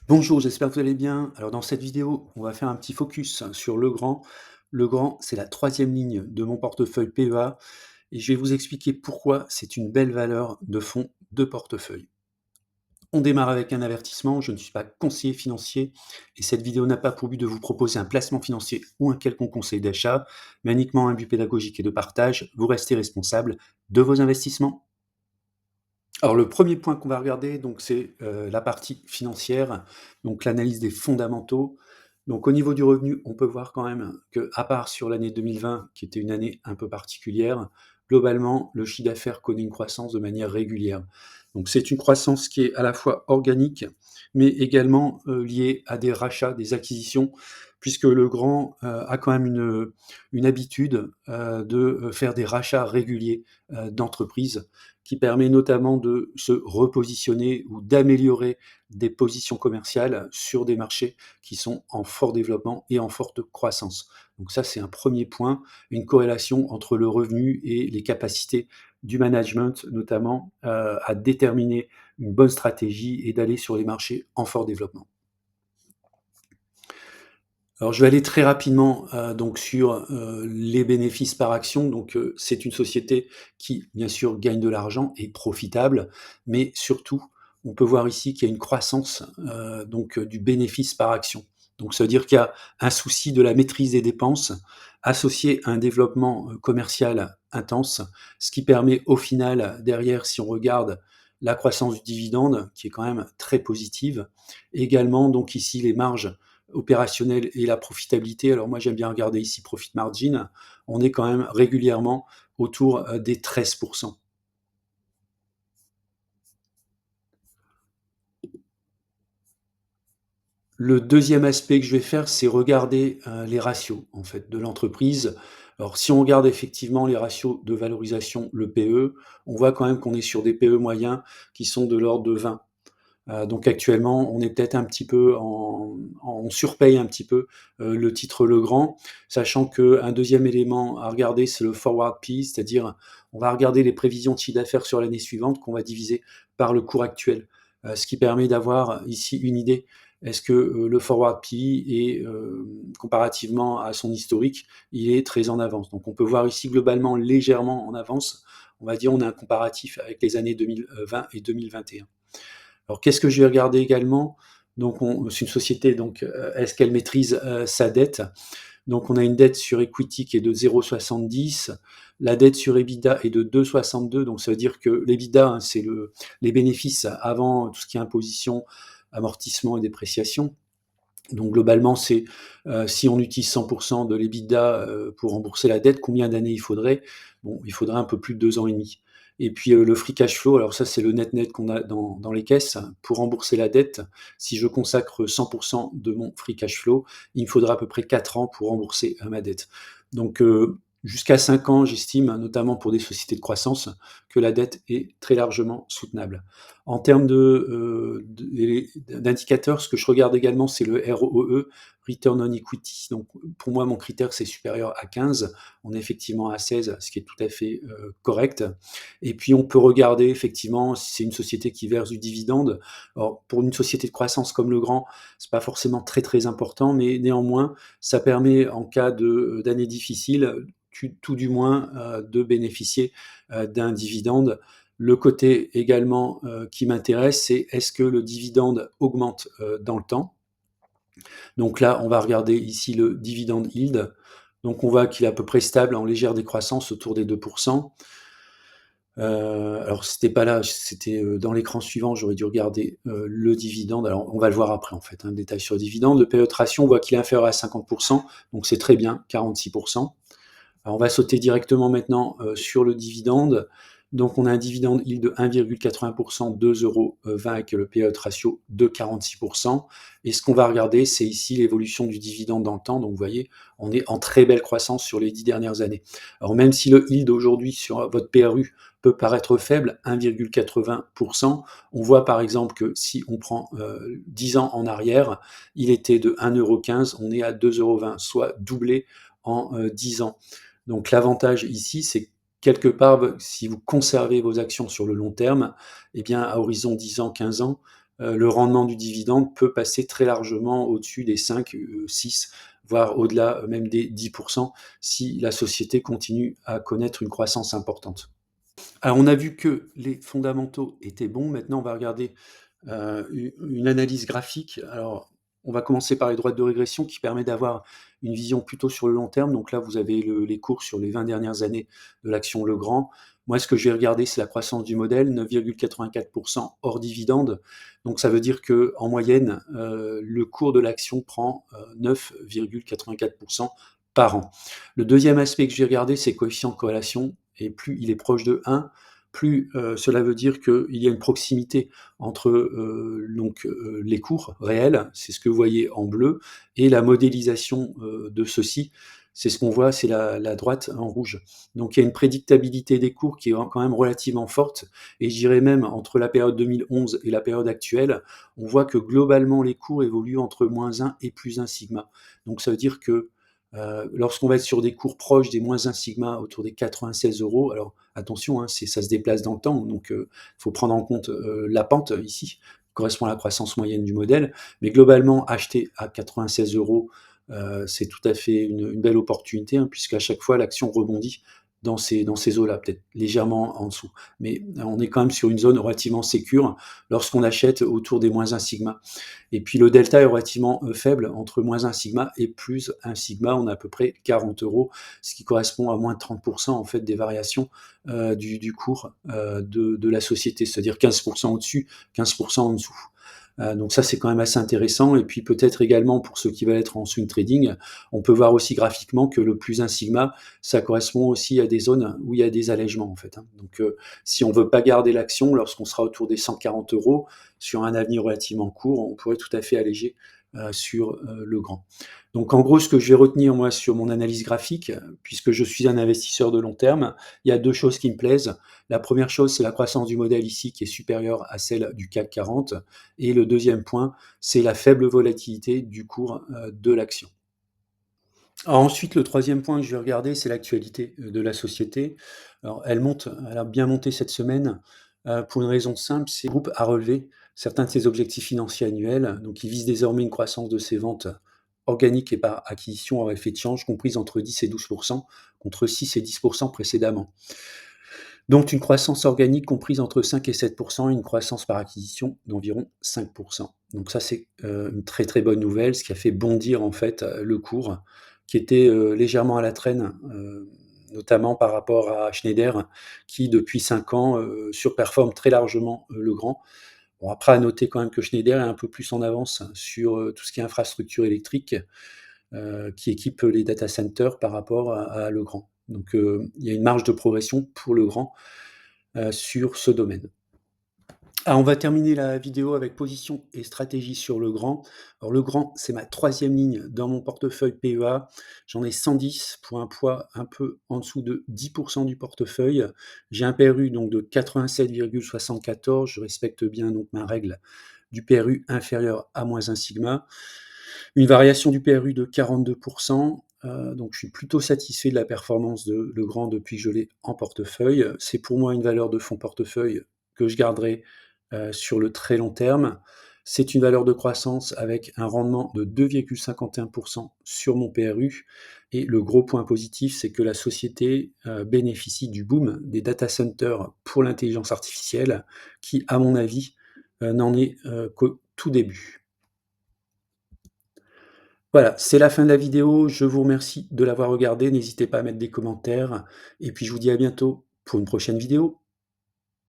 Bonjour, j'espère que vous allez bien. Alors dans cette vidéo, on va faire un petit focus sur Legrand. Legrand, c'est la troisième ligne de mon portefeuille PEA et je vais vous expliquer pourquoi c'est une belle valeur de fonds de portefeuille. On démarre avec un avertissement, je ne suis pas conseiller financier et cette vidéo n'a pas pour but de vous proposer un placement financier ou un quelconque conseil d'achat, mais uniquement un but pédagogique et de partage. Vous restez responsable de vos investissements. Alors le premier point qu'on va regarder, donc c'est, la partie financière, donc l'analyse des fondamentaux. Donc au niveau du revenu, on peut voir quand même que, à part sur l'année 2020 qui était une année un peu particulière, globalement, le chiffre d'affaires connaît une croissance de manière régulière. Donc c'est une croissance qui est à la fois organique, mais également, liée à des rachats, des acquisitions, puisque Legrand, a quand même une habitude, de, faire des rachats réguliers, d'entreprises qui permet notamment de se repositionner ou d'améliorer des positions commerciales sur des marchés qui sont en fort développement et en forte croissance. Donc ça, c'est un premier point, une corrélation entre le revenu et les capacités du management, notamment à déterminer une bonne stratégie et d'aller sur les marchés en fort développement. Alors, je vais aller très rapidement, donc sur, les bénéfices par action. Donc, c'est une société qui, bien sûr, gagne de l'argent, est profitable, mais surtout, on peut voir ici qu'il y a une croissance, donc, du bénéfice par action. Donc ça veut dire qu'il y a un souci de la maîtrise des dépenses associé à un développement, commercial intense, ce qui permet au final, derrière, si on regarde la croissance du dividende, qui est quand même très positive. Également, donc ici, les marges opérationnel et la profitabilité. Alors moi, j'aime bien regarder ici profit margin. On est quand même régulièrement autour des 13%. Le deuxième aspect que je vais faire, c'est regarder les ratios en fait de l'entreprise. Alors si on regarde effectivement les ratios de valorisation, le PE, on voit quand même qu'on est sur des PE moyens qui sont de l'ordre de 20. Donc actuellement, on est peut-être un petit peu on surpaye un petit peu, le titre Legrand, sachant qu'un deuxième élément à regarder, c'est le forward P, c'est-à-dire on va regarder les prévisions de chiffre d'affaires sur l'année suivante qu'on va diviser par le cours actuel. Ce qui permet d'avoir ici une idée. Est-ce que, le forward P est, comparativement à son historique, il est très en avance? Donc on peut voir ici globalement légèrement en avance. On va dire on a un comparatif avec les années 2020 et 2021. Alors qu'est-ce que je vais regarder également? Donc c'est une société, donc est-ce qu'elle maîtrise, sa dette? Donc on a une dette sur equity qui est de 0,70. La dette sur EBITDA est de 2,62, donc ça veut dire que l'EBITDA, hein, c'est les bénéfices avant tout ce qui est imposition, amortissement et dépréciation. Donc globalement, c'est, si on utilise 100 de l'EBITDA, pour rembourser la dette, combien d'années il faudrait? Bon, il faudrait un peu plus de 2 ans et demi. Et puis, le free cash flow, alors ça, c'est le net qu'on a dans les caisses. Pour rembourser la dette, si je consacre 100 de mon free cash flow, il me faudra à peu près 4 ans pour rembourser, ma dette. Donc, jusqu'à 5 ans, j'estime, notamment pour des sociétés de croissance, que la dette est très largement soutenable. En termes d'indicateurs, ce que je regarde également, c'est le ROE, Return on Equity. Donc, pour moi, mon critère, c'est supérieur à 15. On est effectivement à 16, ce qui est tout à fait correct. Et puis, on peut regarder effectivement si c'est une société qui verse du dividende. Alors, pour une société de croissance comme Legrand, c'est pas forcément très très important, mais néanmoins, ça permet en cas d'année difficile, tout du moins, de bénéficier d'un dividende. Le côté également qui m'intéresse, c'est est-ce que le dividende augmente dans le temps? Donc là, on va regarder ici le dividend yield. Donc on voit qu'il est à peu près stable, en légère décroissance autour des 2%. Alors c'était pas là, c'était dans l'écran suivant, j'aurais dû regarder le dividende. Alors on va le voir après en fait, un détail sur le dividende. Le PE ratio, on voit qu'il est inférieur à 50%, donc c'est très bien, 46%. Alors on va sauter directement maintenant sur le dividende. Donc on a un dividende yield de 1,80%, 2,20 € avec le payout ratio de 46%. Et ce qu'on va regarder, c'est ici l'évolution du dividende dans le temps. Donc vous voyez, on est en très belle croissance sur les 10 dernières années. Alors même si le yield aujourd'hui sur votre PRU peut paraître faible, 1,80%, on voit par exemple que si on prend 10 ans en arrière, il était de 1,15 €, on est à 2,20 €, soit doublé en 10 ans. Donc l'avantage ici, c'est quelque part, si vous conservez vos actions sur le long terme, eh bien, à horizon 10 ans, 15 ans, le rendement du dividende peut passer très largement au-dessus des 5, 6, voire au-delà, même des 10 si la société continue à connaître une croissance importante. Alors on a vu que les fondamentaux étaient bons, maintenant on va regarder une analyse graphique. Alors, on va commencer par les droites de régression qui permet d'avoir une vision plutôt sur le long terme. Donc là, vous avez les cours sur les 20 dernières années de l'action Legrand. Moi, ce que je vais regarder, c'est la croissance du modèle, 9,84% hors dividende. Donc ça veut dire que en moyenne, le cours de l'action prend 9,84% par an. Le deuxième aspect que je vais regarder, c'est le coefficient de corrélation. Et plus il est proche de 1, plus cela veut dire qu'il y a une proximité entre les cours réels, c'est ce que vous voyez en bleu, et la modélisation de ceux-ci, c'est ce qu'on voit, c'est la droite en rouge. Donc il y a une prédictabilité des cours qui est quand même relativement forte, et je dirais même entre la période 2011 et la période actuelle, on voit que globalement les cours évoluent entre -1 et +1 sigma. Donc ça veut dire que lorsqu'on va être sur des cours proches des -1 sigma, autour des 96 €, alors attention, hein, ça se déplace dans le temps, donc il faut prendre en compte la pente ici, qui correspond à la croissance moyenne du modèle. Mais globalement, acheter à 96 €, c'est tout à fait une belle opportunité, hein, puisqu'à chaque fois, l'action rebondit dans ces eaux-là, peut-être légèrement en dessous. Mais on est quand même sur une zone relativement sécure lorsqu'on achète autour des -1 sigma. Et puis le delta est relativement faible, entre -1 sigma et +1 sigma, on a à peu près 40 €, ce qui correspond à moins de 30% en fait des variations du cours de la société, c'est-à-dire 15% au-dessus, 15% en dessous. Donc ça, c'est quand même assez intéressant. Et puis peut-être également pour ceux qui veulent être en swing trading, on peut voir aussi graphiquement que le +1 sigma, ça correspond aussi à des zones où il y a des allègements en fait, hein. Donc si on ne veut pas garder l'action, lorsqu'on sera autour des 140 € sur un avenir relativement court, on pourrait tout à fait alléger sur le grand. Donc en gros, ce que je vais retenir moi sur mon analyse graphique, puisque je suis un investisseur de long terme, il y a 2 choses qui me plaisent. La première chose, c'est la croissance du modèle ici qui est supérieure à celle du CAC 40, et le deuxième point, c'est la faible volatilité du cours de l'action. Alors ensuite, le troisième point que je vais regarder, c'est l'actualité de la société. Alors elle a bien monté cette semaine, pour une raison simple, c'est que le groupe a relevé certains de ses objectifs financiers annuels. Donc il vise désormais une croissance de ses ventes organiques et par acquisition hors effet de change comprise entre 10 et 12 contre 6 et 10 précédemment. Donc une croissance organique comprise entre 5 et 7 et une croissance par acquisition d'environ 5. Donc ça, c'est, une très, très bonne nouvelle, ce qui a fait bondir, en fait, le cours qui était, légèrement à la traîne, notamment par rapport à Schneider qui, depuis 5 ans, surperforme très largement, Legrand. Bon, après à noter quand même que Schneider est un peu plus en avance sur, tout ce qui est infrastructure électrique, qui équipe les data centers par rapport à Legrand. Donc, il y a une marge de progression pour Legrand, sur ce domaine. Ah, on va terminer la vidéo avec position et stratégie sur Legrand. Alors Legrand, c'est ma troisième ligne dans mon portefeuille PEA. J'en ai 110 pour un poids un peu en dessous de 10 du portefeuille. J'ai un PRU donc de 87,74. Je respecte bien donc ma règle du PRU inférieur à -1 sigma. Une variation du PRU de 42 donc je suis plutôt satisfait de la performance de Legrand depuis que je l'ai en portefeuille. C'est pour moi une valeur de fonds portefeuille que je garderai, sur le très long terme. C'est une valeur de croissance avec un rendement de 2,51 sur mon PRU, et le gros point positif, c'est que la société, bénéficie du boom des data centers pour l'intelligence artificielle qui, à mon avis, n'en est, qu'au tout début. Voilà, c'est la fin de la vidéo. Je vous remercie de l'avoir regardée. N'hésitez pas à mettre des commentaires et puis je vous dis à bientôt pour une prochaine vidéo.